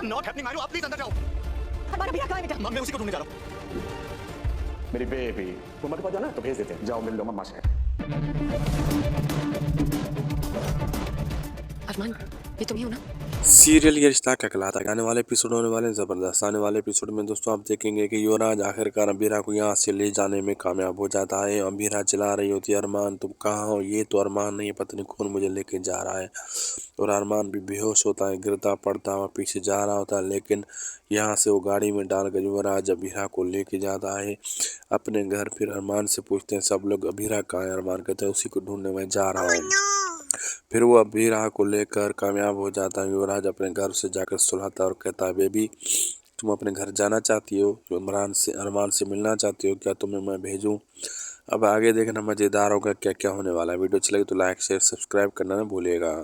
Not happening मायनू, आप please अंदर जाओ। हमारा भैया कहाँ है बेटा? मैं उसी को ढूंढने जा रहा हूँ। मेरी बेबी, मम्मा के पास जाना है तो भेज देते हैं, जाओ मिल लो मम्मा से। अरमान, ये तुम ही हो ना? सीरियल ये रिश्ता क्या कहलाता है आने वाले एपिसोड होने वाले हैं ज़बरदस्त। आने वाले एपिसोड में दोस्तों आप देखेंगे कि युवराज आखिरकार अबीरा को यहाँ से ले जाने में कामयाब हो जाता है। अबीरा चिल्ला रही होती है, अरमान तुम कहाँ हो? ये तो अरमान नहीं, पता नहीं कौन मुझे लेके जा रहा है। और अरमान भी बेहोश होता है, गिरता पड़ता हुआ पीछे जा रहा होता है। लेकिन यहाँ से वो गाड़ी में डालकर युवराज अबीरा को लेके जाता है अपने घर। फिर अरमान से पूछते हैं सब लोग अबीरा कहाँ है? अरमान कहते हैं उसी को ढूंढने में जा रहा हूँ। फिर वो अबीरा को लेकर कामयाब हो जाता है। युवराज अपने घर से जाकर सुलाता है और कहता है बेबी तुम अपने घर जाना चाहती हो? अरमान से मिलना चाहती हो? क्या तुम्हें मैं भेजूं? अब आगे देखना मज़ेदार होगा क्या क्या होने वाला है। वीडियो अच्छी लगी तो लाइक शेयर सब्सक्राइब करना ना भूलिएगा।